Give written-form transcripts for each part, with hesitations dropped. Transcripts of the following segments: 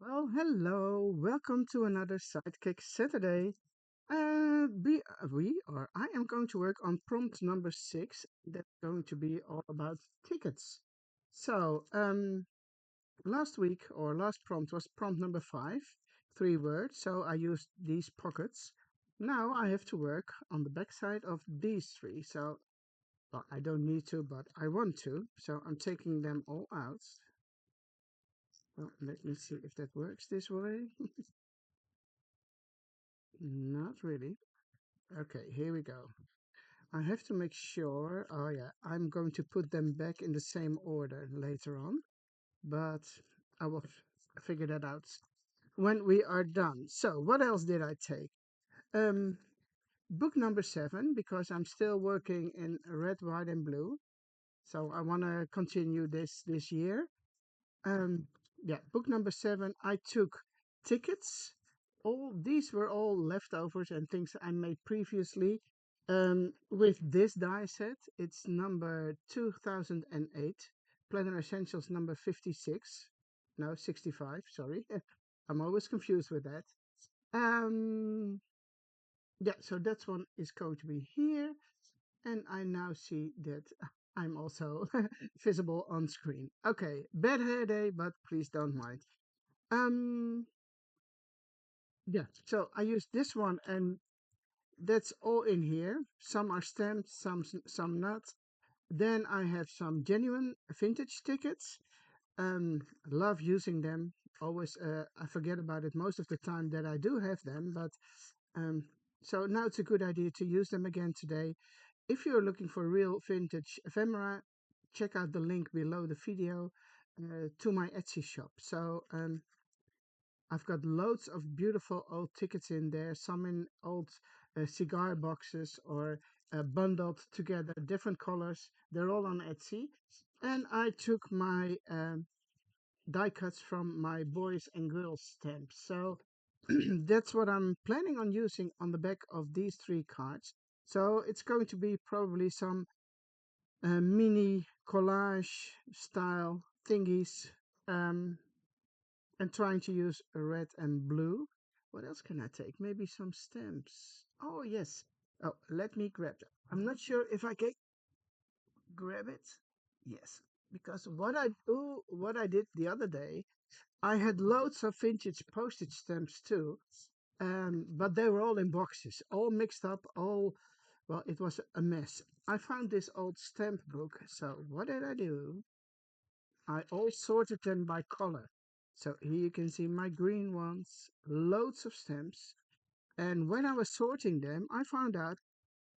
Well, hello. Welcome to another Sidekick Saturday. I am going to work on prompt number 6. That's going to be all about tickets. So, last week or last prompt was prompt number 5, 3 words. So I used these pockets. Now I have to work on the backside of these three. So, well, I don't need to, but I want to. So I'm taking them all out. Well, let me see if that works this way. Not really. Okay, here we go. I have to make sure. Oh, yeah, I'm going to put them back in the same order later on, but I will figure that out when we are done. So, what else did I take? Um, Book number 7, because I'm still working in red, white, and blue. So, I want to continue this year. Um, yeah, book number 7, I took tickets. All these were all leftovers and things I made previously. With this die set, it's number 2008, Planner Essentials number 56. No, 65, sorry. I'm always confused with that. Um, yeah, so that one is going to be here. And I now see that I'm also visible on screen. Okay, bad hair day, but please don't mind. Um, yeah, so I use this one, and that's all in here. Some are stamped, some not. Then I have some genuine vintage tickets. Love using them. Always, I forget about it most of the time that I do have them, but um, so now it's a good idea to use them again today. If you're looking for real vintage ephemera, check out the link below the video to my Etsy shop. So I've got loads of beautiful old tickets in there, some in old cigar boxes or bundled together, different colors. They're all on Etsy. And I took my die cuts from my boys and girls stamps. So that's what I'm planning on using on the back of these 3 cards. So it's going to be probably some mini collage style thingies, um, and trying to use red and blue. What else can I take? Maybe some stamps. Oh, yes. Oh, let me grab that. I'm not sure if I can grab it. Yes, because what I did the other day, I had loads of vintage postage stamps too, but they were all in boxes, all mixed up, all, well, it was a mess. I found this old stamp book, so what did I do? I all sorted them by color. So here you can see my green ones, loads of stamps. And when I was sorting them, I found out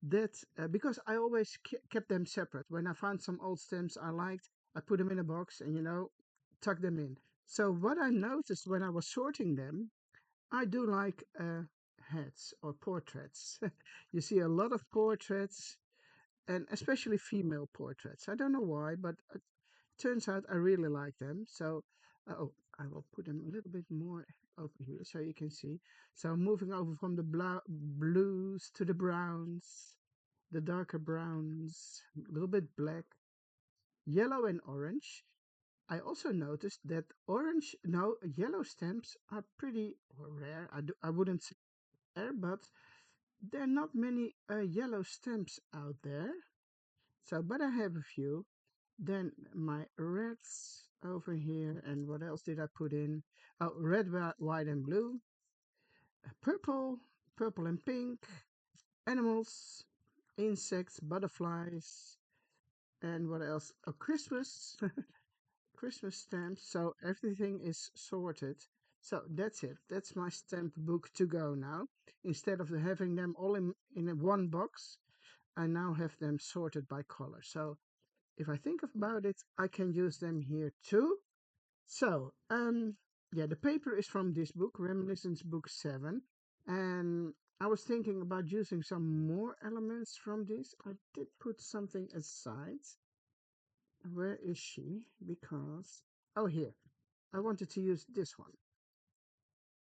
that because I always kept them separate. When I found some old stamps I liked, I put them in a box and, tuck them in. So what I noticed when I was sorting them, I do like heads or portraits. You see a lot of portraits, and especially female portraits. I don't know why, but turns out I really like them. So, oh, I will put them a little bit more over here so you can see. So, moving over from the blues to the browns, the darker browns, a little bit black, yellow, and orange. I also noticed that orange, no, yellow stamps are pretty rare. I wouldn't say rare, but there are not many yellow stamps out there. So, but I have a few. Then my reds over here, and what else did I put in? Oh, red, white, and blue, purple, purple and pink, animals, insects, butterflies, and what else? Oh, Christmas, Christmas stamps. So everything is sorted. So that's it. That's my stamp book to go now. Instead of having them all in one box, I now have them sorted by color. So if I think about it, I can use them here too. So, yeah, the paper is from this book, Reminiscence Book 7. And I was thinking about using some more elements from this. I did put something aside. Where is she? Because, oh, here. I wanted to use this one.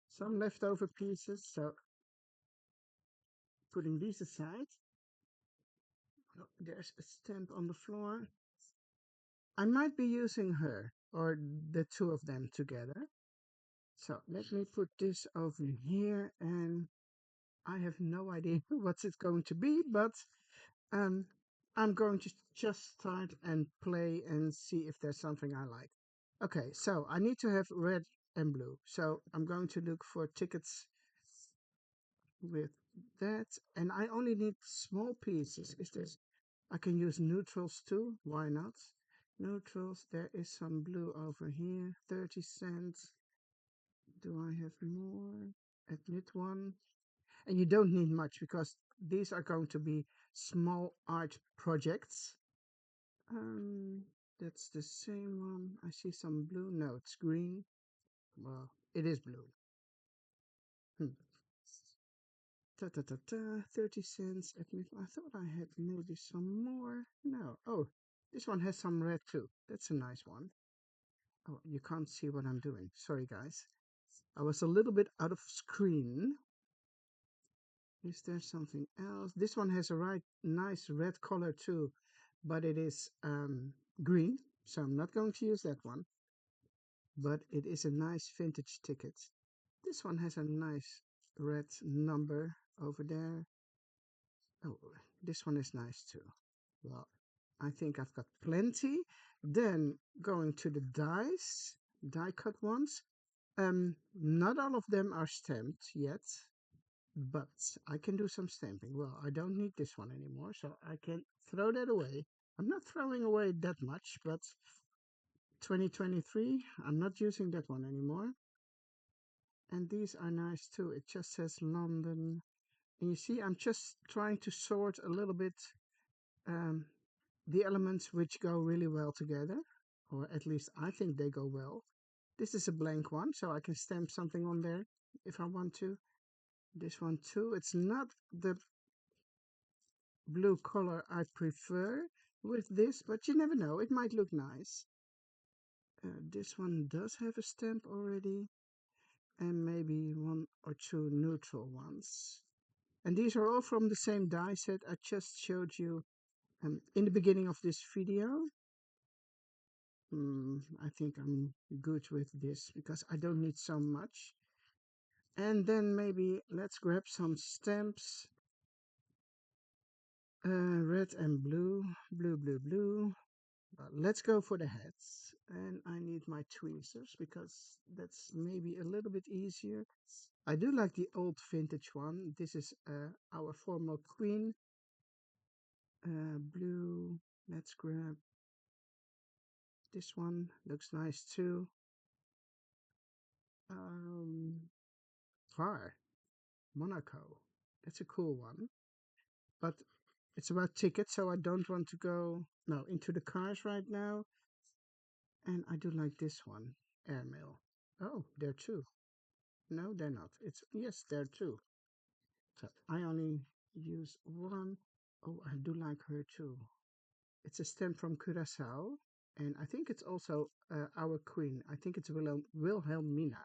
Some leftover pieces. So, putting these aside. Oh, there's a stamp on the floor. I might be using her or the two of them together. So let me put this over here, and I have no idea what it's going to be, but um, I'm going to just start and play and see if there's something I like. Okay, so I need to have red and blue. So I'm going to look for tickets with that, and I only need small pieces. Is this? I can use neutrals too. Why not? Neutrals. There is some blue over here. 30 cents. Do I have more? Admit one. And you don't need much because these are going to be small art projects. Um, that's the same one. I see some blue. No, it's green. Well, it is blue. Hmm. Ta ta ta ta. 30 cents. Admit. I thought I had maybe some more. No. Oh, this one has some red too. That's a nice one. Oh, you can't see what I'm doing. Sorry, guys. I was a little bit out of screen. Is there something else? This one has a right nice red color too, but it is green, so I'm not going to use that one. But it is a nice vintage ticket. This one has a nice red number over there. Oh, this one is nice too. Well, I think I've got plenty. Then going to the die cut ones. Not all of them are stamped yet, but I can do some stamping. Well, I don't need this one anymore, so I can throw that away. I'm not throwing away that much, but 2023, I'm not using that one anymore. And these are nice too. It just says London. And you see, I'm just trying to sort a little bit um, the elements which go really well together, or at least I think they go well. This is a blank one, so I can stamp something on there if I want to. This one too. It's not the blue color I prefer with this, but you never know, it might look nice. This one does have a stamp already, and maybe one or two neutral ones. And these are all from the same die set I just showed you in the beginning of this video. I think I'm good with this because I don't need so much. And then maybe let's grab some stamps. Red and blue, blue, blue, blue. Let's go for the heads. And I need my tweezers because that's maybe a little bit easier. I do like the old vintage one. This is our former queen. Blue. Let's grab this one. Looks nice too. Um, Car. Monaco. That's a cool one. But it's about tickets, so I don't want to go no into the cars right now. And I do like this one. Airmail. Oh, there too. No, they're not. It's yes, there are two. So I only use one. Oh, I do like her too. It's a stamp from Curacao, and I think it's also our queen. I think it's Wilhelmina.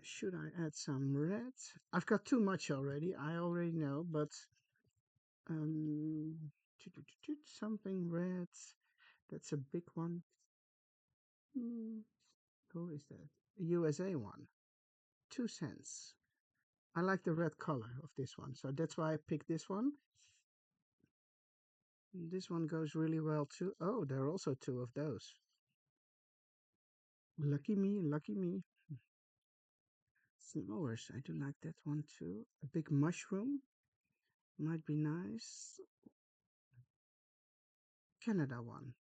Should I add some red? I've got too much already. I already know, but um, something red. That's a big one. Hmm, who is that? U.S.A. one. 2 cents. I like the red color of this one, so that's why I picked this one. This one goes really well too. Oh, there are also two of those. Lucky me, lucky me. Flowers, I do like that one too. A big mushroom might be nice. Canada one.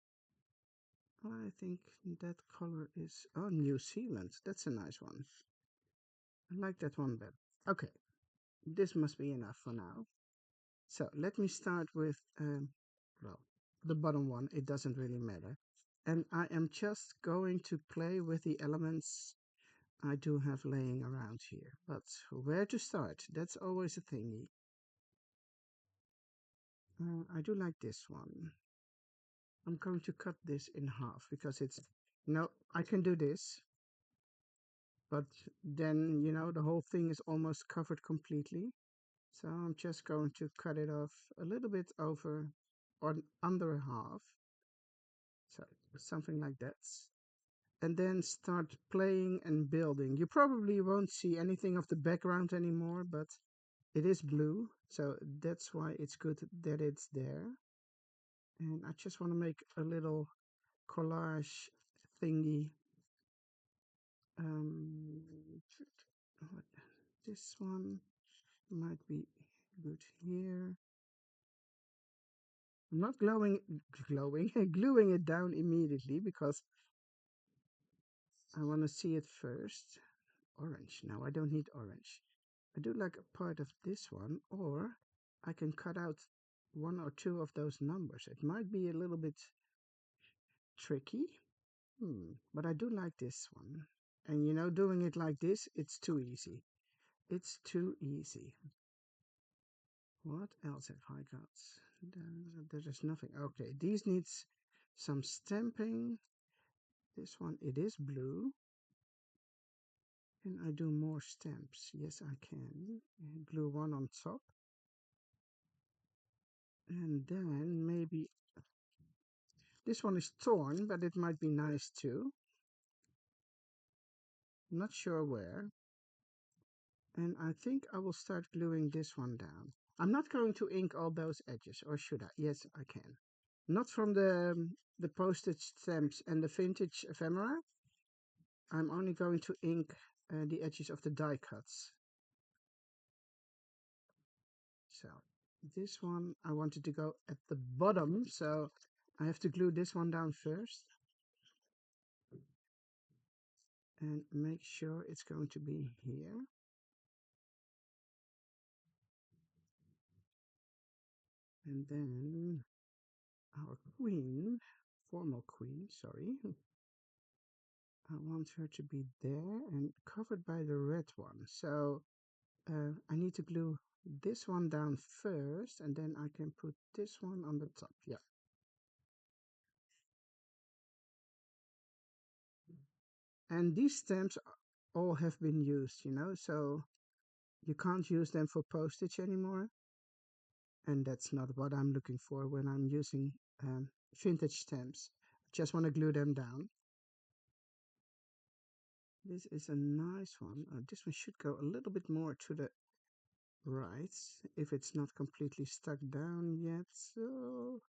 I think that color is, oh, New Zealand. That's a nice one. I like that one better. Okay, this must be enough for now. So let me start with, well, the bottom one. It doesn't really matter. And I am just going to play with the elements I do have laying around here. But where to start? That's always a thingy. I do like this one. I'm going to cut this in half because it's, no, I can do this. But then, the whole thing is almost covered completely. So I'm just going to cut it off a little bit over or under half. So something like that. and then start playing and building. You probably won't see anything of the background anymore, but it is blue, so that's why it's good that it's there. And I just want to make a little collage thingy. Um, this one might be good here. I'm not gluing it down immediately because I want to see it first. Orange. No, I don't need orange. I do like a part of this one, or I can cut out one or two of those numbers. It might be a little bit tricky, but I do like this one. And you know, doing it like this, it's too easy. It's too easy. What else have I got? There is nothing. Okay, these needs some stamping. This one, it is blue. Can I do more stamps? Yes, I can. Glue one on top. And then maybe this one is torn, but it might be nice too. Not sure where. And I think I will start gluing this one down. I'm not going to ink all those edges, or should I? Yes, I can. Not from the postage stamps and the vintage ephemera. I'm only going to ink the edges of the die cuts. So this one I wanted to go at the bottom, so I have to glue this one down first and make sure it's going to be here. And then our queen, formal queen, sorry, I want her to be there and covered by the red one. So I need to glue this one down first, and then I can put this one on the top. Yeah. And these stamps all have been used, you know, so you can't use them for postage anymore. And that's not what I'm looking for when I'm using vintage stamps. I just want to glue them down. This is a nice one. This one should go a little bit more to the right if it's not completely stuck down yet. So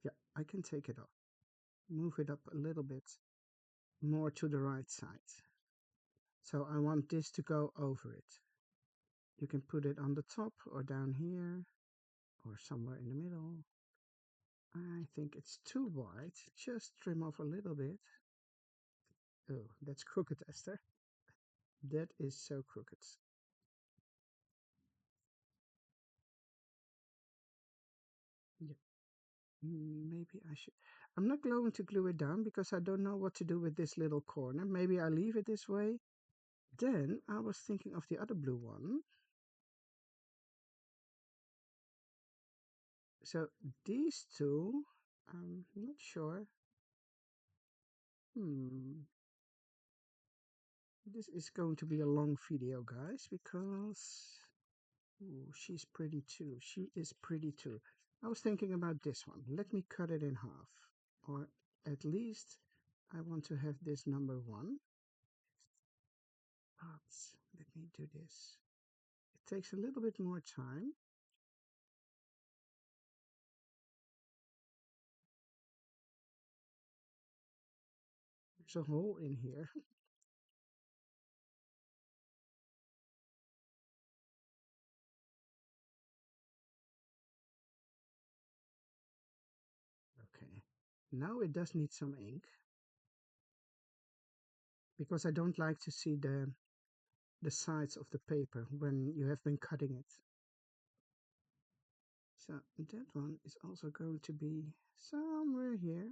yeah, I can take it off. Move it up a little bit more to the right side. So I want this to go over it. You can put it on the top or down here or somewhere in the middle. I think it's too wide. Just trim off a little bit. Oh, that's crooked, Esther. That is so crooked. Yeah, maybe I should. I'm not going to glue it down because I don't know what to do with this little corner. Maybe I leave it this way. Then I was thinking of the other blue one. So these two, I'm not sure. Hmm. This is going to be a long video, guys, because ooh, she's pretty too. She is pretty too. I was thinking about this one. Let me cut it in half. Or at least I want to have this number one. But let me do this. It takes a little bit more time. There's a hole in here. Okay. Now it does need some ink because I don't like to see the sides of the paper when you have been cutting it. So that one is also going to be somewhere here.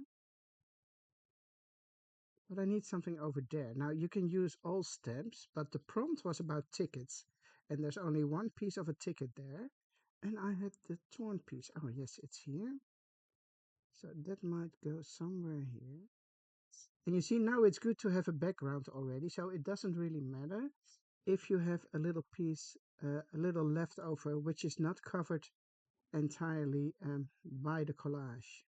But I need something over there. Now you can use all stamps, but the prompt was about tickets. And there's only one piece of a ticket there. And I had the torn piece. Oh yes, it's here. So that might go somewhere here. And you see now it's good to have a background already. So it doesn't really matter if you have a little piece, a little leftover, which is not covered entirely by the collage.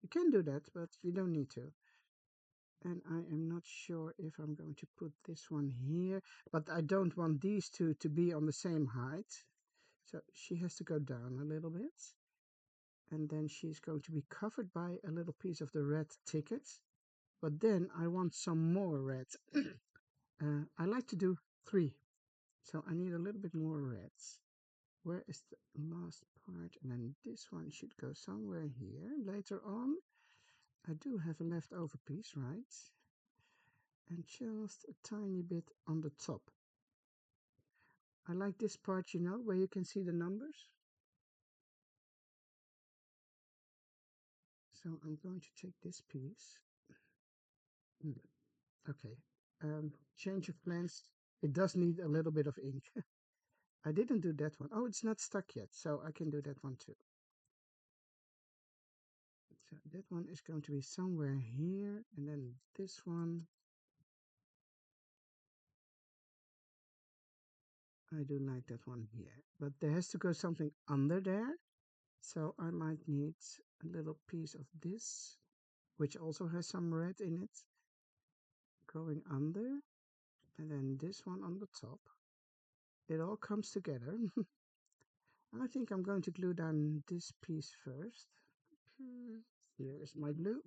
You can do that, but you don't need to. And I am not sure if I'm going to put this one here, but I don't want these two to be on the same height. So she has to go down a little bit. And then she's going to be covered by a little piece of the red ticket. But then I want some more red. I like to do 3. So I need a little bit more reds. Where is the last part? And then this one should go somewhere here. Later on, I do have a leftover piece, right? And just a tiny bit on the top. I like this part, you know, where you can see the numbers. So I'm going to take this piece. Okay. Change of plans. It does need a little bit of ink. I didn't do that one. Oh, it's not stuck yet, so I can do that one too. So that one is going to be somewhere here, and then this one. I do like that one here, but there has to go something under there. So I might need a little piece of this, which also has some red in it, going under, and then this one on the top. It all comes together. I think I'm going to glue down this piece first. Here is my glue.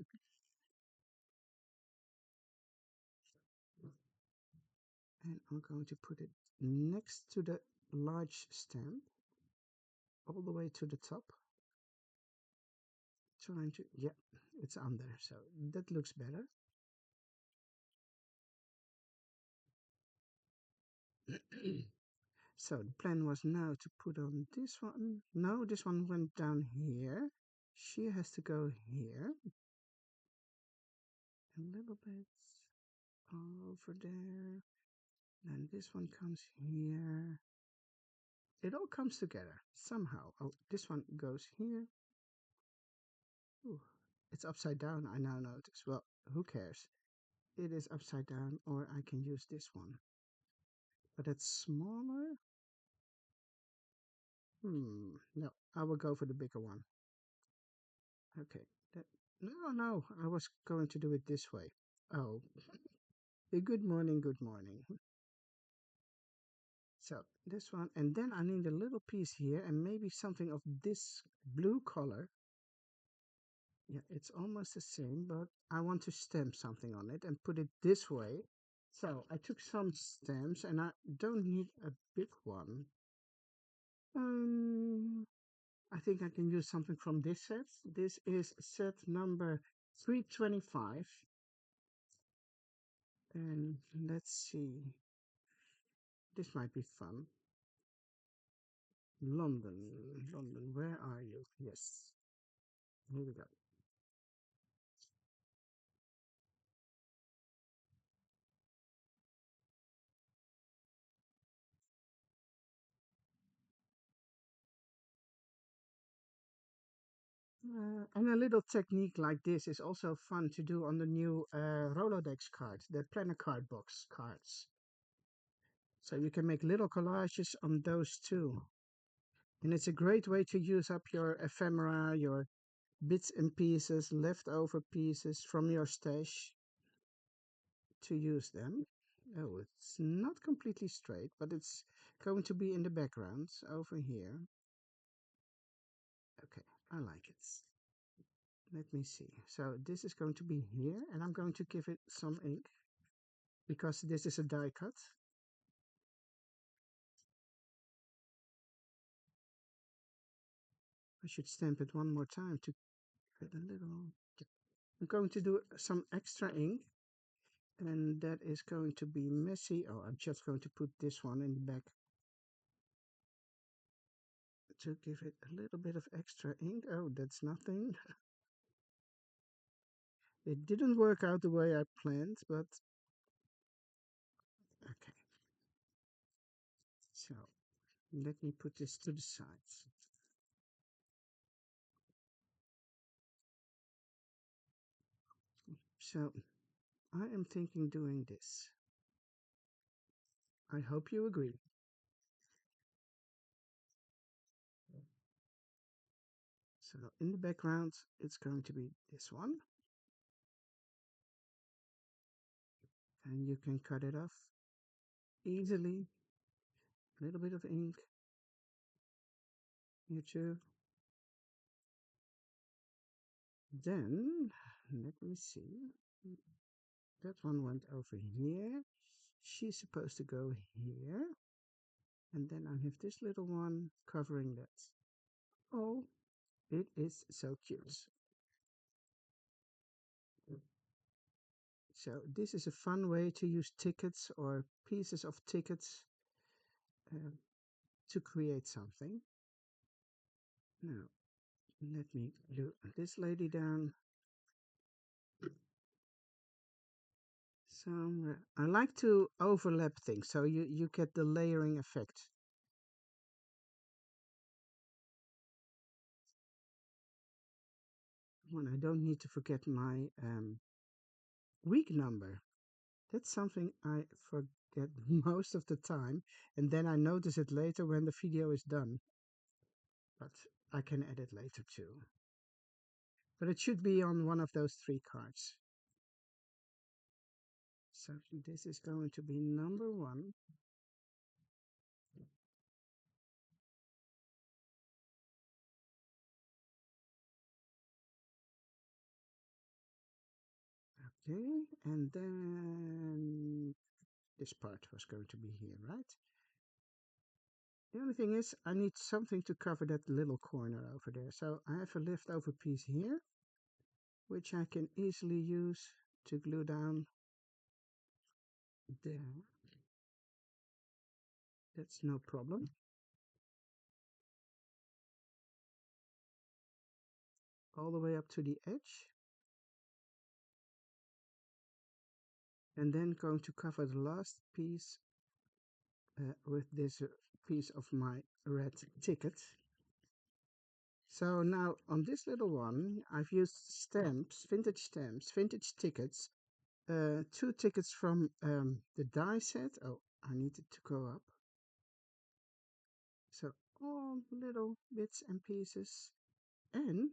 And I'm going to put it next to the large stamp, all the way to the top. Trying to, yeah, it's under, so that looks better. So the plan was now to put on this one. No, this one went down here. She has to go here. A little bit over there. And this one comes here. It all comes together somehow. Oh, this one goes here. Ooh, it's upside down, I now notice. Well, who cares? It is upside down, or I can use this one. But it's smaller. No, I will go for the bigger one. Okay. That, no, I was going to do it this way. Oh, good morning, good morning. So this one, and then I need a little piece here, and maybe something of this blue color. Yeah, it's almost the same, but I want to stamp something on it and put it this way. So I took some stamps, and I don't need a big one. I think I can use something from this set. This is set number 325. And let's see. This might be fun. London, London, where are you? Yes, here we go. And a little technique like this is also fun to do on the new Rolodex cards, the planner card box cards. So you can make little collages on those too. And it's a great way to use up your ephemera, your bits and pieces, leftover pieces from your stash to use them. Oh, it's not completely straight, but it's going to be in the background over here. Okay, I like it. Let me see. So this is going to be here, and I'm going to give it some ink because this is a die cut. I should stamp it one more time to get a little. I'm going to do some extra ink, and that is going to be messy. Oh, I'm just going to put this one in the back to give it a little bit of extra ink. Oh, that's nothing. It didn't work out the way I planned, but okay. So let me put this to the side. So I am thinking doing this. I hope you agree. So in the background, it's going to be this one. and you can cut it off easily. A little bit of ink here too. Then, let me see. That one went over here. She's supposed to go here. And then I have this little one covering that. Oh, it is so cute. So this is a fun way to use tickets or pieces of tickets uh, to create something. Now, let me glue this lady down somewhere. I like to overlap things so you get the layering effect. When I don't need to forget my week number. That's something I forget most of the time, and then I notice it later when the video is done. But I can edit later too. But it should be on one of those three cards. So this is going to be number 1. Okay, and then this part was going to be here, right? The only thing is I need something to cover that little corner over there. So I have a leftover piece here, which I can easily use to glue down there. That's no problem. All the way up to the edge. And then going to cover the last piece with this piece of my red ticket. So now on this little one, I've used stamps, vintage tickets, 2 tickets from the die set. Oh, I needed to go up. So all little bits and pieces. And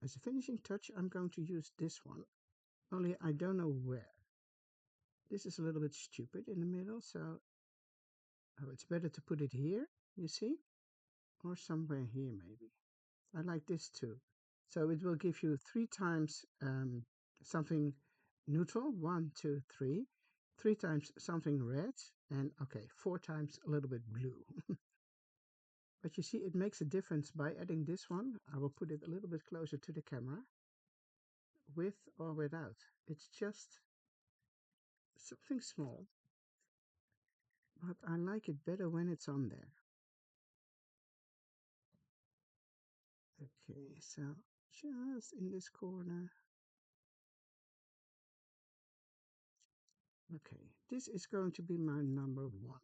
as a finishing touch, I'm going to use this one. Only I don't know where. This is a little bit stupid in the middle, so oh, it's better to put it here, you see? Or somewhere here maybe. I like this too. So it will give you 3 times something neutral, 1, 2, 3. 3 times something red, and okay, 4 times a little bit blue. But you see, it makes a difference by adding this one. I will put it a little bit closer to the camera, with or without. It's just something small, but I like it better when it's on there. Okay, so just in this corner. Okay, this is going to be my number 1.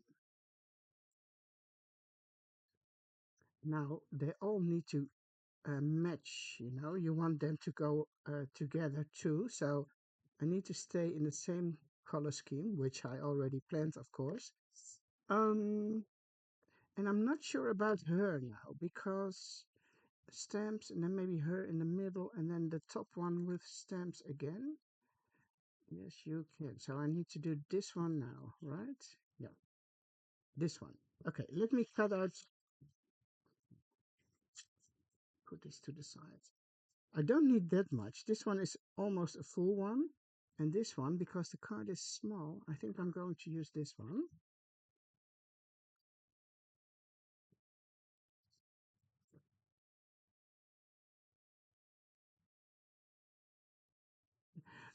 Now, they all need to match, you want them to go together too. So I need to stay in the same color scheme, which I already planned, of course. Um, and I'm not sure about her now because stamps and then maybe her in the middle and then the top one with stamps again. Yes, you can. So I need to do this one now, right? Yeah, this one. Okay, let me cut out, put this to the side. I don't need that much. This one is almost a full one. And this one, because the card is small, I think I'm going to use this one.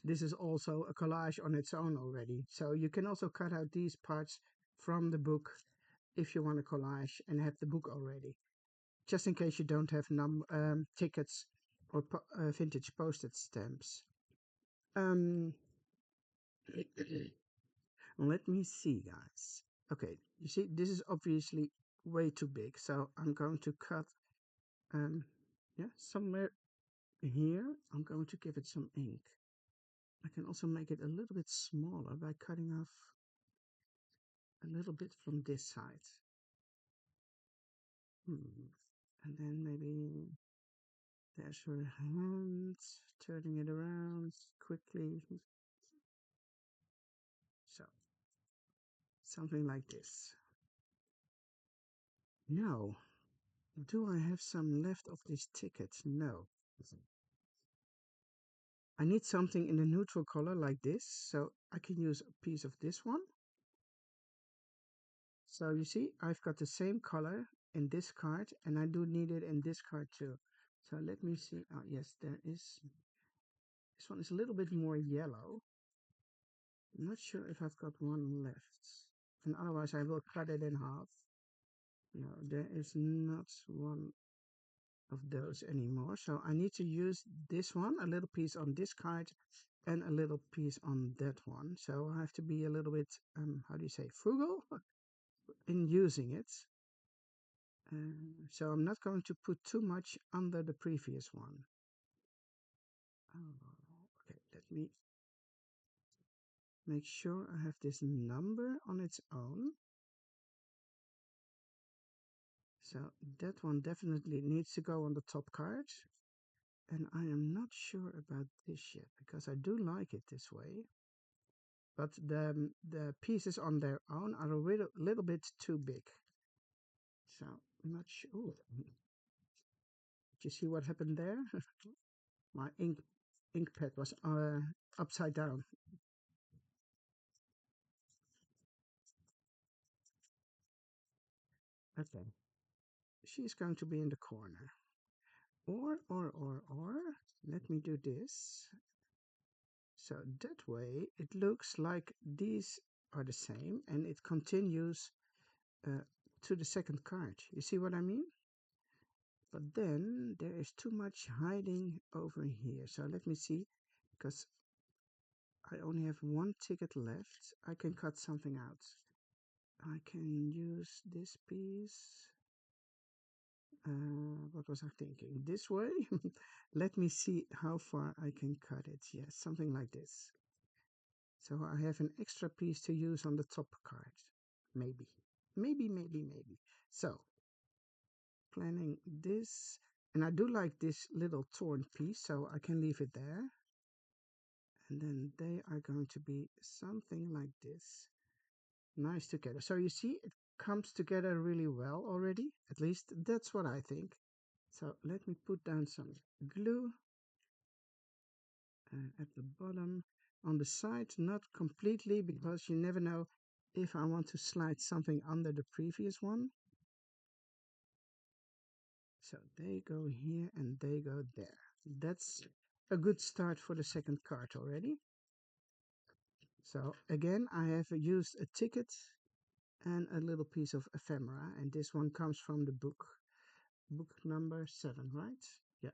This is also a collage on its own already. So you can also cut out these parts from the book if you want a collage and have the book already. Just in case you don't have tickets or vintage postage stamps. Um, let me see, guys. Okay, you see, this is obviously way too big. So I'm going to cut, yeah, somewhere here. I'm going to give it some ink. I can also make it a little bit smaller by cutting off a little bit from this side. And then maybe there's her hands, turning it around quickly. Something like this. Now, do I have some left of this ticket? No. I need something in a neutral color like this, so I can use a piece of this one. So you see, I've got the same color in this card, and I do need it in this card too. So let me see. Oh, yes, there is. This one is a little bit more yellow. I'm not sure if I've got one left. And otherwise, I will cut it in half. No, there is not one of those anymore. So I need to use this one, a little piece on this card, and a little piece on that one. So I have to be a little bit, how do you say, frugal in using it. So I'm not going to put too much under the previous one. Oh, okay, let me make sure I have this number on its own. So that one definitely needs to go on the top card. And I am not sure about this yet, because I do like it this way. But the pieces on their own are a little bit too big. So I'm not sure. Ooh. Did you see what happened there? My ink pad was upside down. Okay. She's going to be in the corner. Or, let me do this. So that way it looks like these are the same and it continues to the second card. You see what I mean? But then there is too much hiding over here. So let me see, because I only have one ticket left. I can cut something out. I can use this piece. What was I thinking? This way? Let me see how far I can cut it. Yes, something like this. So I have an extra piece to use on the top card. Maybe. Maybe. So, planning this. And I do like this little torn piece, so I can leave it there. And then they are going to be something like this. Nice together. So you see, it comes together really well already. At least that's what I think. So let me put down some glue at the bottom. On the side, not completely, because you never know if I want to slide something under the previous one. So they go here and they go there. That's a good start for the second card already. So again, I have used a ticket and a little piece of ephemera, and this one comes from the book number 7, right? Yeah.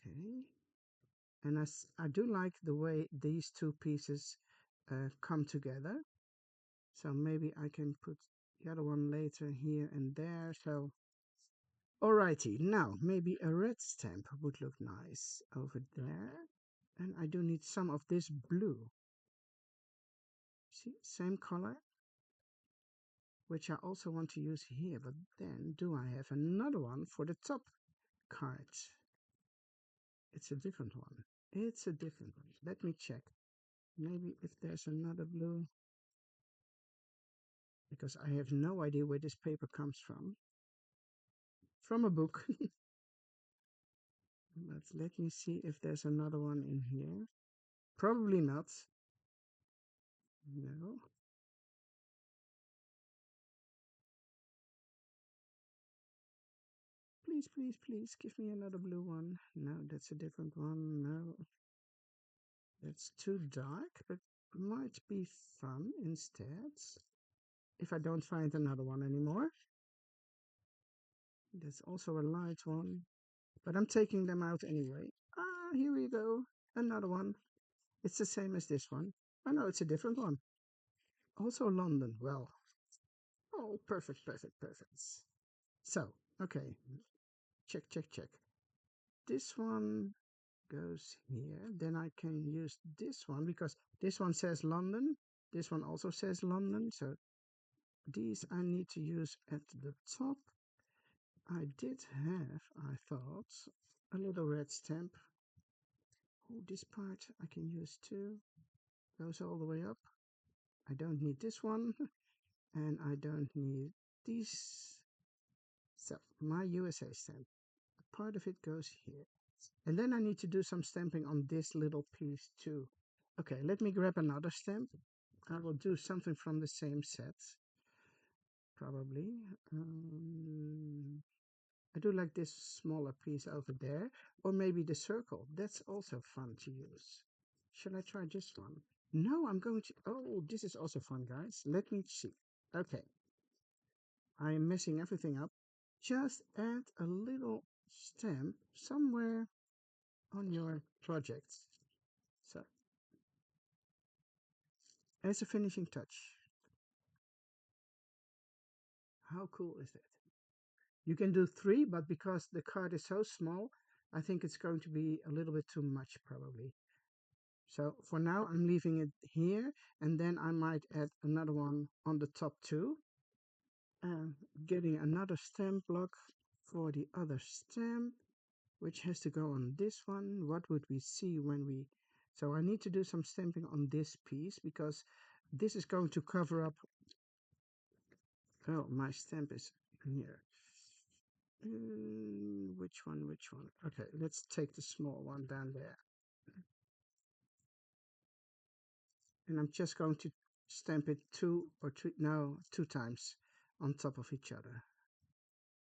Okay. And I do like the way these two pieces come together. So maybe I can put the other one later here and there. So, alrighty, now maybe a red stamp would look nice over there. And I do need some of this blue. See, same color, which I also want to use here. But then, do I have another one for the top card? It's a different one. It's a different one. Let me check. Maybe if there's another blue, because I have no idea where this paper comes from. From a book. But let me see if there's another one in here. Probably not. No. Please give me another blue one. No, that's a different one. No. That's too dark, but might be fun instead. If I don't find another one anymore. That's also a light one. But I'm taking them out anyway. Ah, here we go. Another one. It's the same as this one. Oh no, it's a different one. Also London. Well. Oh, perfect. So, okay. Check. This one goes here. Then I can use this one because this one says London. This one also says London. So these I need to use at the top. I did have, I thought, a little red stamp. Oh, this part I can use too. Goes all the way up. I don't need this one, and I don't need these. So, my USA stamp. Part of it goes here. And then I need to do some stamping on this little piece too. Okay, let me grab another stamp. I will do something from the same set, probably. I do like this smaller piece over there, or maybe the circle. That's also fun to use. Should I try this one? No, I'm going to. Oh, this is also fun, guys. Let me see. Okay, I am messing everything up. Just add a little stamp somewhere on your project. So, as a finishing touch. How cool is that? You can do three, but because the card is so small, I think it's going to be a little bit too much probably. So for now, I'm leaving it here, and then I might add another one on the top too. And getting another stamp block for the other stamp, which has to go on this one. What would we see when we... So I need to do some stamping on this piece because this is going to cover up... Oh, my stamp is here. Which one? Which one? Okay, let's take the small one down there. And I'm just going to stamp it two or three, no, two times on top of each other.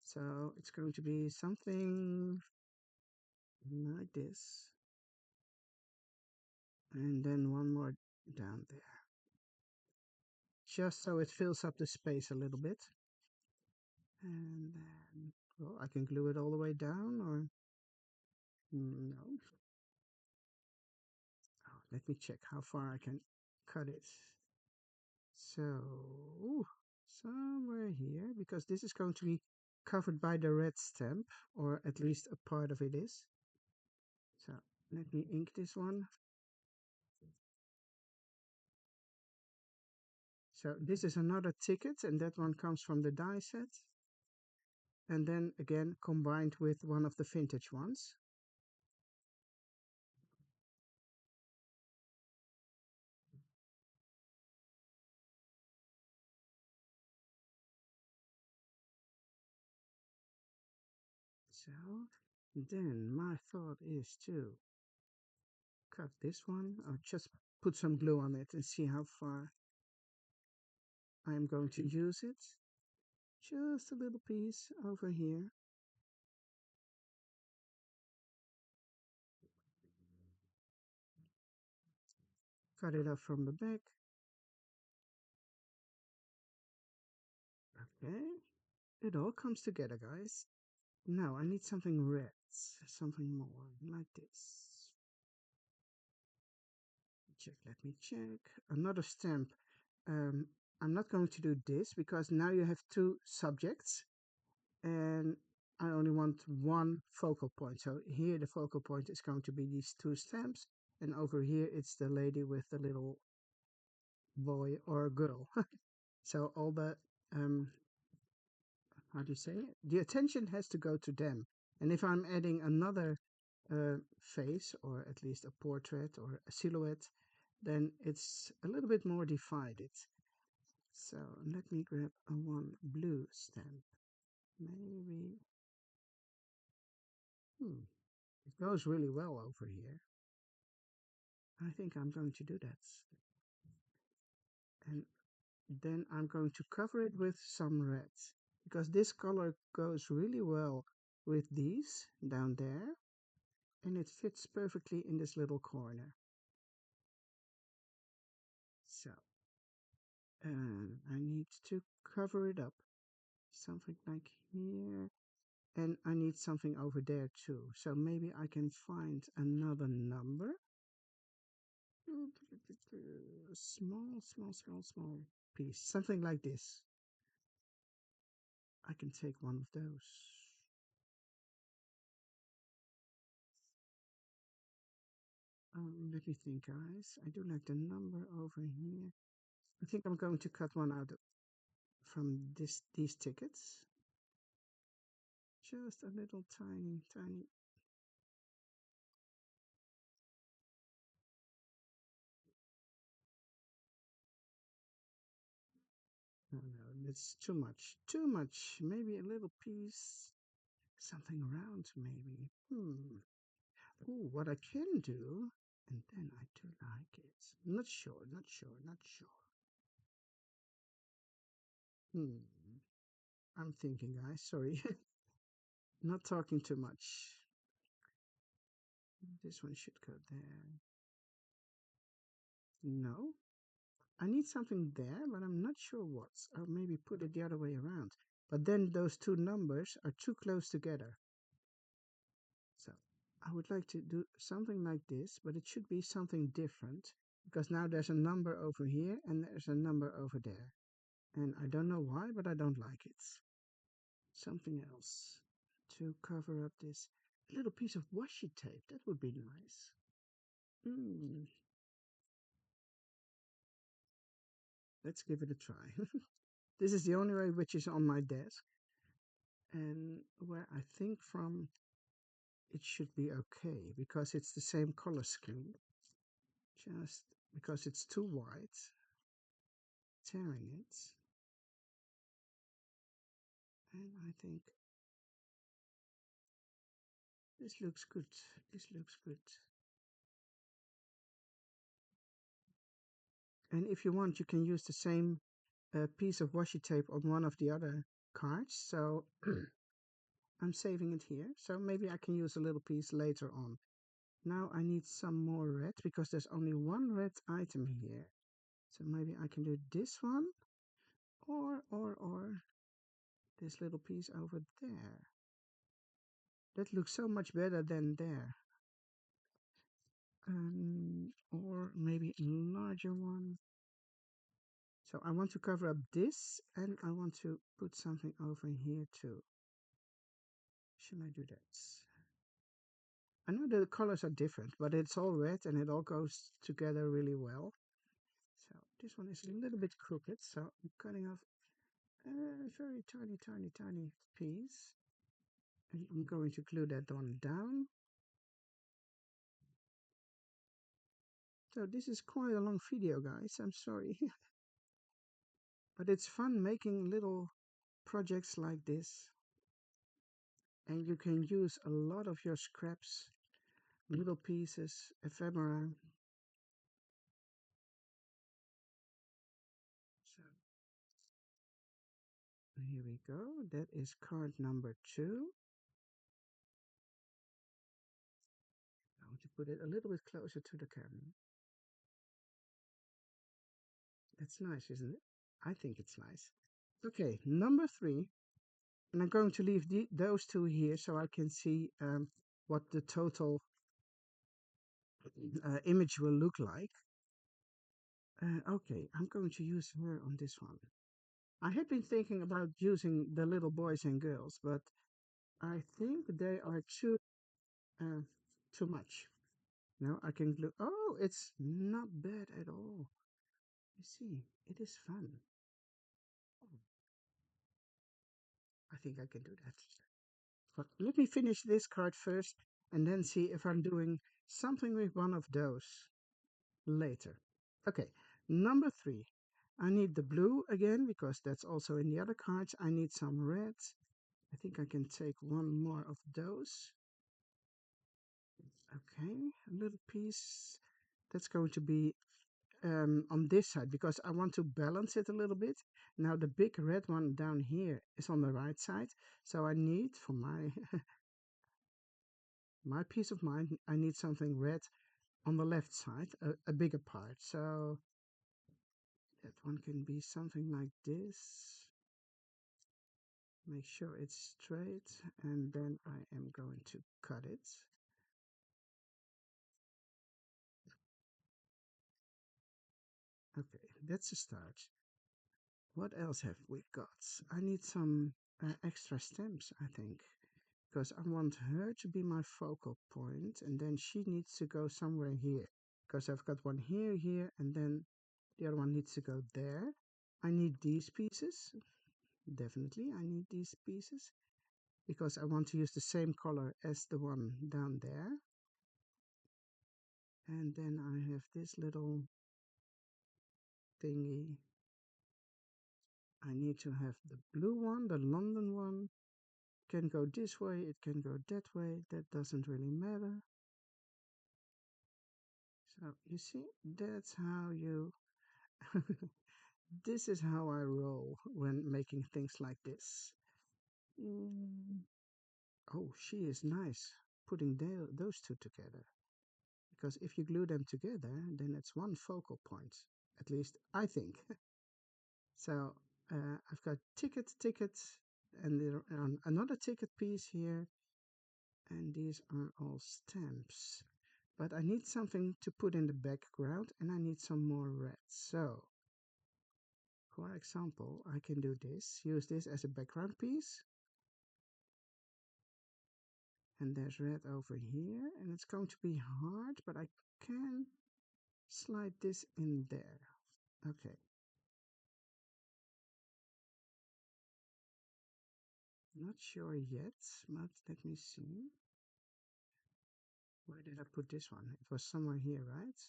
So it's going to be something like this. And then one more down there. Just so it fills up the space a little bit. And then, well, I can glue it all the way down or no. Oh, let me check how far I can cut it. So, somewhere here, because this is going to be covered by the red stamp, or at least a part of it is. So, let me ink this one. So, this is another ticket, and that one comes from the die set. And then again, combined with one of the vintage ones. So, then my thought is to cut this one, or just put some glue on it and see how far I'm going to use it. Just a little piece over here. Cut it off from the back. Okay, it all comes together, guys. Now I need something red, something more like this. Check, let me check. Another stamp. Um, I'm not going to do this because now you have two subjects and I only want one focal point. So here the focal point is going to be these two stamps, and over here it's the lady with the little boy or girl. So all the how do you say it? The attention has to go to them. And if I'm adding another face, or at least a portrait or a silhouette, then it's a little bit more divided. So let me grab a one blue stamp. Maybe, it goes really well over here. I think I'm going to do that. And then I'm going to cover it with some red, because this color goes really well with these down there, and it fits perfectly in this little corner. So, and I need to cover it up, something like here, and I need something over there too. So maybe I can find another number. Small, small, small, small piece, something like this. I can take one of those. Let me think, guys. I do like the number over here. I think I'm going to cut one out from these tickets. Just a little tiny, tiny. No, no, it's too much. Too much. Maybe a little piece, something round, maybe. Ooh, what I can do, and then I do like it. Not sure, not sure, not sure. Hmm. I'm thinking, guys. Sorry. Not talking too much. This one should go there. No. I need something there, but I'm not sure what. Or maybe put it the other way around. But then those two numbers are too close together. So I would like to do something like this, but it should be something different. Because now there's a number over here and there's a number over there. And I don't know why, but I don't like it. Something else to cover up this. A little piece of washi tape, that would be nice. Hmm. Let's give it a try. This is the only way which is on my desk. And where I think from it should be okay because it's the same color scheme. Just because it's too white, tearing it. And I think this looks good. This looks good. And if you want, you can use the same piece of washi tape on one of the other cards. So I'm saving it here. So maybe I can use a little piece later on. Now I need some more red because there's only one red item here. So maybe I can do this one or this little piece over there. That looks so much better than there. Or maybe a larger one. So I want to cover up this and I want to put something over here too. Should I do that? I know the colors are different, but it's all red and it all goes together really well. So this one is a little bit crooked, so I'm cutting off a very tiny, tiny, tiny piece. And I'm going to glue that one down. So this is quite a long video, guys. I'm sorry. But it's fun making little projects like this. And you can use a lot of your scraps, little pieces, ephemera. So here we go. That is card number 2. I want to put it a little bit closer to the camera. That's nice, isn't it? I think it's nice. Okay, number 3. And I'm going to leave those two here so I can see what the total image will look like. Okay, I'm going to use her on this one. I had been thinking about using the little boys and girls, but I think they are uh, too much. No, I can glue. Oh, it's not bad at all. You see, it is fun. I think I can do that. But let me finish this card first and then see if I'm doing something with one of those later. Okay, number 3. I need the blue again because that's also in the other cards. I need some red. I think I can take one more of those. Okay, a little piece. That's going to be on this side because I want to balance it a little bit. Now the big red one down here is on the right side. So I need for my my peace of mind, I need something red on the left side, a bigger part. So that one can be something like this. Make sure it's straight and then I am going to cut it. Okay, that's a start. What else have we got? I need some extra stamps, I think, because I want her to be my focal point and then she needs to go somewhere here because I've got one here, here, and then the other one needs to go there. I need these pieces. Definitely, I need these pieces because I want to use the same color as the one down there. And then I have this little thingy I need to have the blue one, the London one. Can go this way, it can go that way. That doesn't really matter. So you see, that's how you. This is how I roll when making things like this. Mm. Oh, she is nice putting those two together. Because if you glue them together, then it's one focal point. At least I think. So I've got tickets, and there another ticket piece here, and these are all stamps. But I need something to put in the background, and I need some more red. So, for example, I can do this, use this as a background piece, and there's red over here, and it's going to be hard, but I can slide this in there. Okay. Not sure yet, but let me see. Where did I put this one? It was somewhere here, right?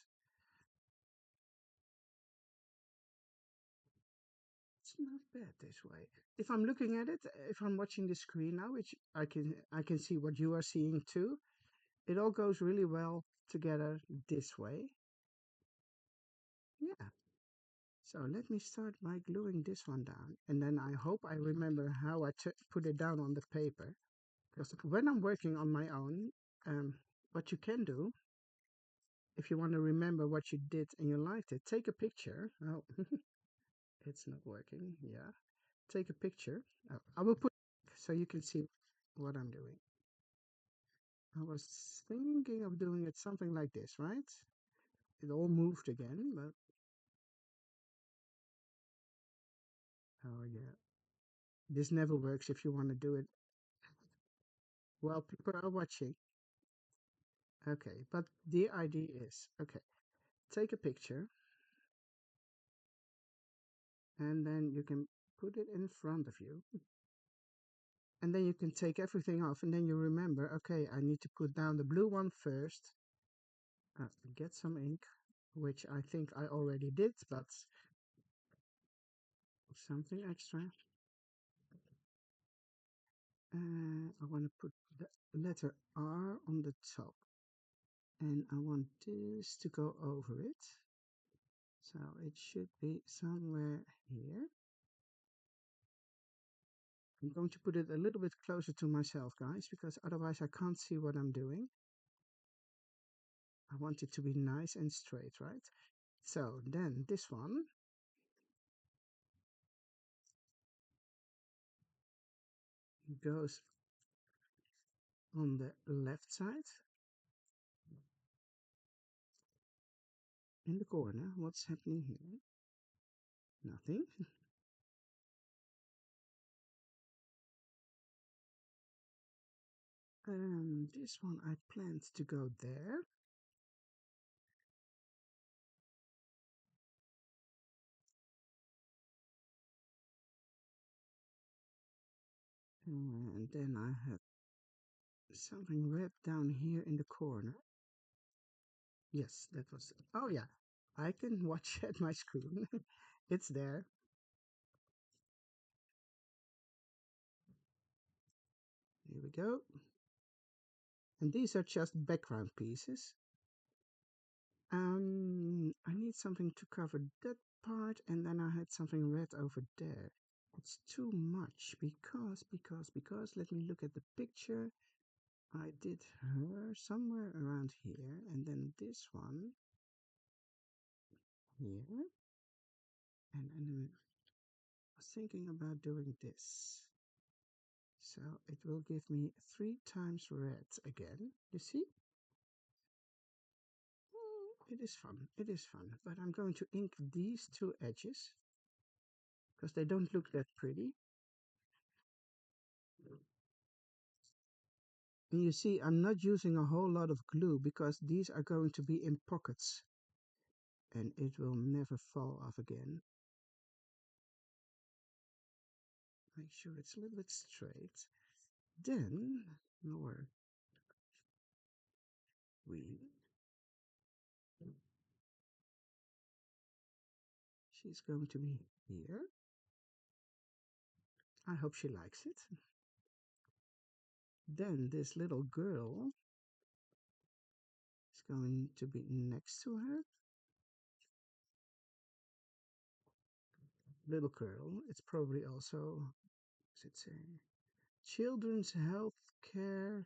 It's not bad this way. If I'm looking at it, if I'm watching the screen now, which I can see what you are seeing too, it all goes really well together this way. Yeah. So let me start by gluing this one down, and then I hope I remember how I put it down on the paper. Because when I'm working on my own, what you can do, if you want to remember what you did and you liked it, take a picture. Oh, it's not working. Yeah. Take a picture. I will put so you can see what I'm doing. I was thinking of doing it something like this, right? It all moved again, but oh yeah. This never works if you want to do it while people are watching. Okay, but the idea is okay, take a picture and then you can put it in front of you. And then you can take everything off, and then you remember, okay, I need to put down the blue one first. Get some ink, which I think I already did, but something extra. I want to put the letter R on the top, and I want this to go over it. So it should be somewhere here. I'm going to put it a little bit closer to myself, guys, because otherwise I can't see what I'm doing. I want it to be nice and straight, right? So then this one goes on the left side in the corner. What's happening here? Nothing. And this one I planned to go there. And then I have something red down here in the corner. Yes, that was. Oh, yeah. I can watch at my screen. It's there. Here we go. And these are just background pieces. I need something to cover that part, and then I had something red over there. It's too much because let me look at the picture. I did her somewhere around here, and then this one here, and I was thinking about doing this. So it will give me 3 times red again. You see? It is fun. It is fun. But I'm going to ink these two edges because they don't look that pretty. And you see, I'm not using a whole lot of glue because these are going to be in pockets and it will never fall off again. Make sure it's a little bit straight. Then, lower we. She's going to be here. I hope she likes it. Then this little girl is going to be next to her. Little girl. It's probably also, what's it say? Children's Health Care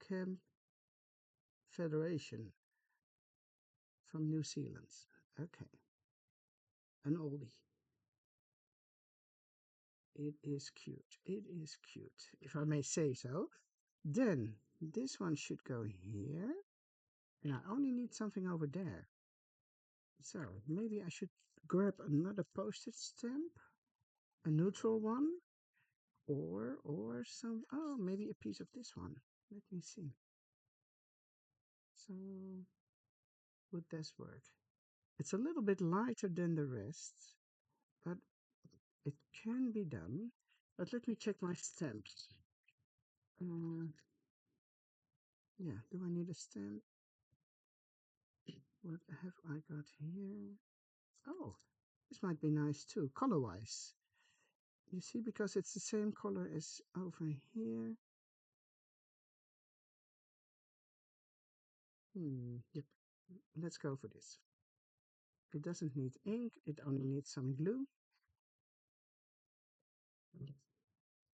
Camp Federation from New Zealand. Okay, an oldie. It is cute. It is cute, if I may say so. Then this one should go here. And I only need something over there. So maybe I should grab another postage stamp, a neutral one, or some, oh, maybe a piece of this one. Let me see. So would this work? It's a little bit lighter than the rest, but it can be done. But let me check my stamps. Uh, yeah, do I need a stamp? What have I got here? Oh, this might be nice too, color-wise. You see, because it's the same color as over here. Yep, let's go for this. It doesn't need ink, it only needs some glue.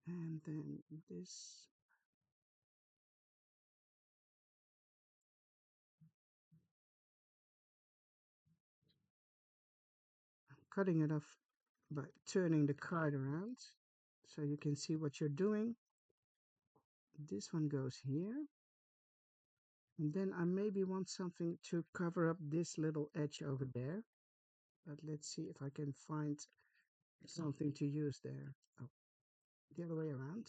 And then this. I'm cutting it off by turning the card around so you can see what you're doing. This one goes here. And then I maybe want something to cover up this little edge over there. But let's see if I can find something to use there. Oh, the other way around.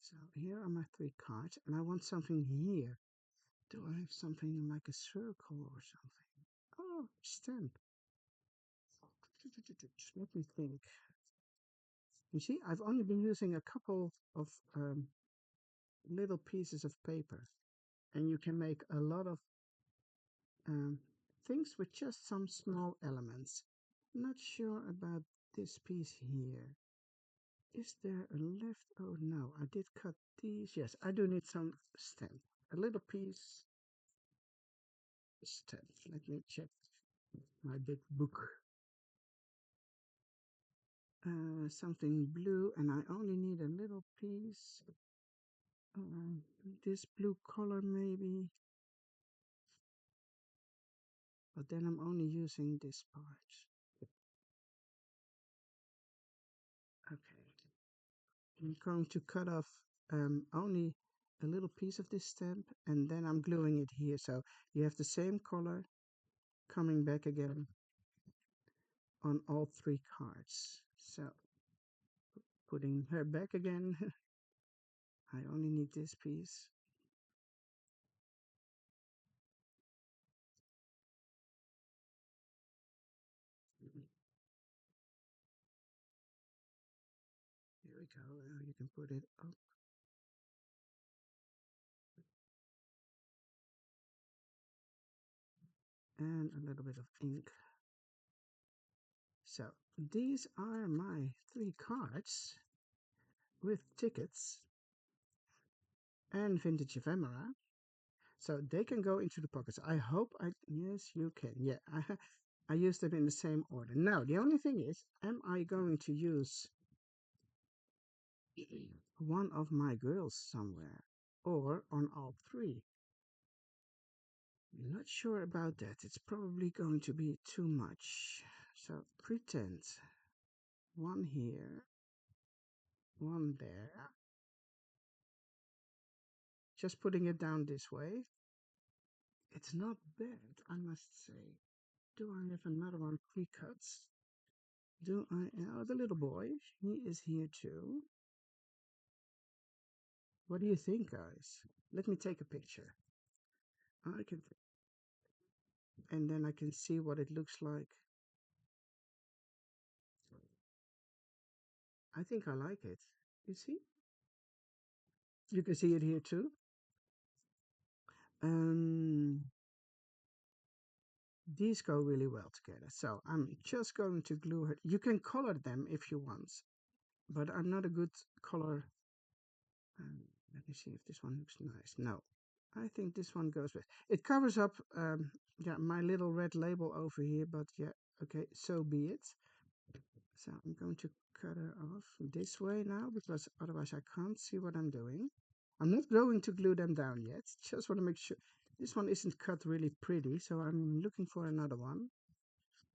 So here are my three cards, and I want something here. Do I have something like a circle or something? Oh, stamp. Just let me think. You see, I've only been using a couple of little pieces of paper, and you can make a lot of um, things with just some small elements. Not sure about this piece here. Is there a left? Oh no, I did cut these. Yes, I do need some stamp. A little piece stamp. Let me check my big book. Something blue, and I only need a little piece. Um, this blue color maybe, but then I'm only using this part. Okay, I'm going to cut off only a little piece of this stamp, and then I'm gluing it here. So you have the same color coming back again on all three cards. So putting her back again. I only need this piece. Here we go. Now you can put it up. And a little bit of ink. So these are my three cards with tickets and vintage ephemera. So they can go into the pockets. I hope yes, you can. Yeah, I used them in the same order. Now, the only thing is, am I going to use one of my girls somewhere or on all three? I'm not sure about that. It's probably going to be too much. So pretend one here, one there. Just putting it down this way. It's not bad, I must say. Do I have another one pre-cut? Do I? Oh, the little boy, he is here too. What do you think, guys? Let me take a picture. I can, and then I can see what it looks like. I think I like it. You see? You can see it here too. Um, These go really well together. So I'm just going to glue her. You can color them if you want, but I'm not a good color. Um, Let me see if this one looks nice. No, I think this one goes best. It covers up, yeah, my little red label over here, but yeah, okay, so be it. So I'm going to cut her off this way now because otherwise I can't see what I'm doing. I'm not going to glue them down yet. Just want to make sure this one isn't cut really pretty, so I'm looking for another one.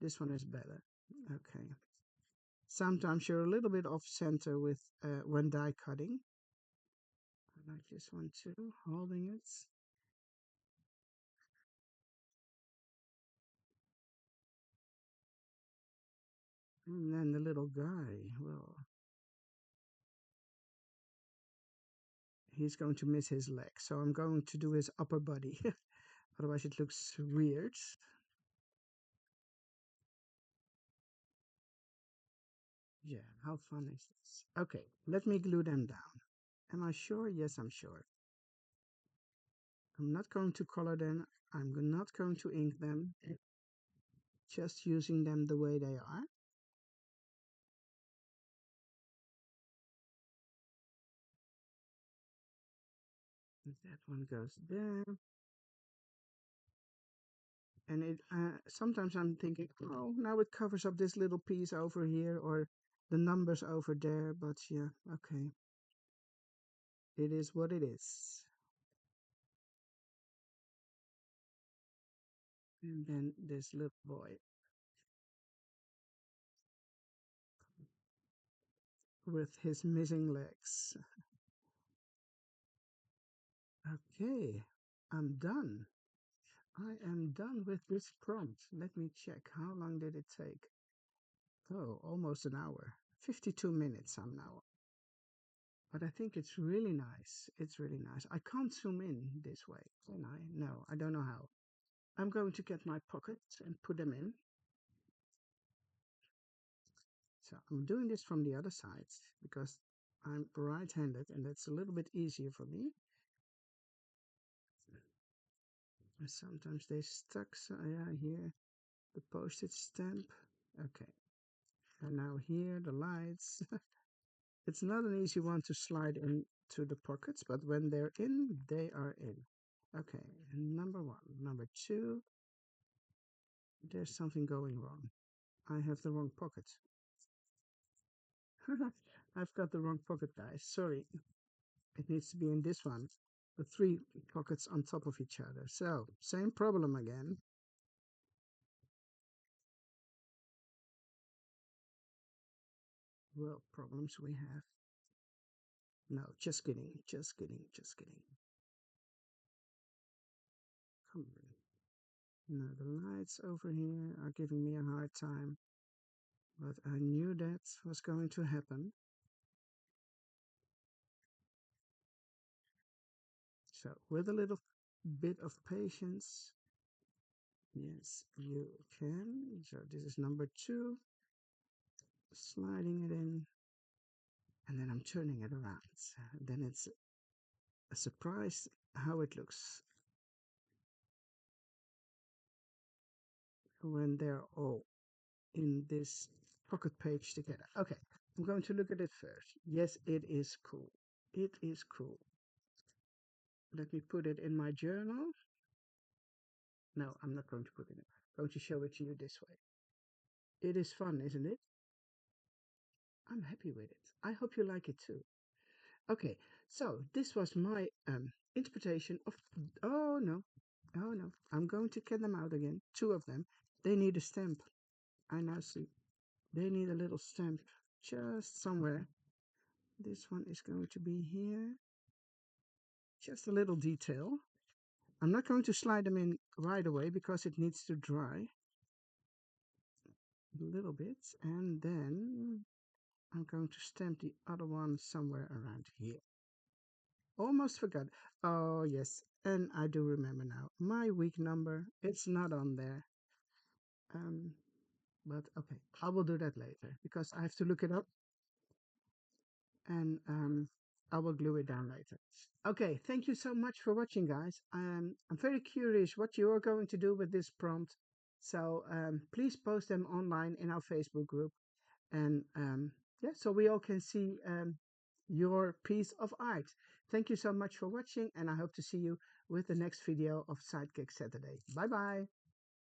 This one is better. Okay. Sometimes you're a little bit off center with when die cutting. I like this one too, holding it. And then the little guy, well, he's going to miss his leg, so I'm going to do his upper body. Otherwise, it looks weird. Yeah, how fun is this? Okay, let me glue them down. Am I sure? Yes, I'm sure. I'm not going to color them. I'm not going to ink them. Just using them the way they are. That one goes there. And it sometimes I'm thinking, oh, now it covers up this little piece over here or the numbers over there. But yeah, okay, it is what it is. And then this little boy with his missing legs. Okay, I'm done. I am done with this prompt. Let me check. How long did it take? Oh, almost an hour. 52 minutes I'm now. But I think it's really nice. It's really nice. I can't zoom in this way, can I? No, I don't know how. I'm going to get my pockets and put them in. So I'm doing this from the other side because I'm right-handed and that's a little bit easier for me. And sometimes they stuck, so yeah, here, the postage stamp. Okay, and now here, the lights. It's not an easy one to slide into the pockets, but when they're in, they are in. Okay, number one. Number two, there's something going wrong. I have the wrong pocket. I've got the wrong pocket, guys. Sorry. It needs to be in this one. The three pockets on top of each other. So, same problem again. Well, problems we have. No, just kidding. Just kidding. Just kidding. Come on. No, the lights over here are giving me a hard time. But I knew that was going to happen. So, with a little bit of patience, yes, you can. So, this is number two, sliding it in, and then I'm turning it around. Then it's a surprise how it looks when they're all in this pocket page together. Okay, I'm going to look at it first. Yes, it is cool. It is cool. Let me put it in my journal. No, I'm not going to put it in. I'm going to show it to you this way. It is fun, isn't it? I'm happy with it. I hope you like it too. Okay, so this was my interpretation of. Oh no, oh no, I'm going to get them out again. Two of them. They need a stamp. I now see. They need a little stamp just somewhere. This one is going to be here. Just a little detail. I'm not going to slide them in right away because it needs to dry a little bit. And then I'm going to stamp the other one somewhere around here. Almost forgot. Oh, yes. And I do remember now. My week number, it's not on there. Um, but okay, I will do that later because I have to look it up and I will glue it down later. Okay, thank you so much for watching, guys. I'm very curious what you are going to do with this prompt. So please post them online in our Facebook group. And yeah, so we all can see your piece of art. Thank you so much for watching, and I hope to see you with the next video of Sidekick Saturday. Bye bye.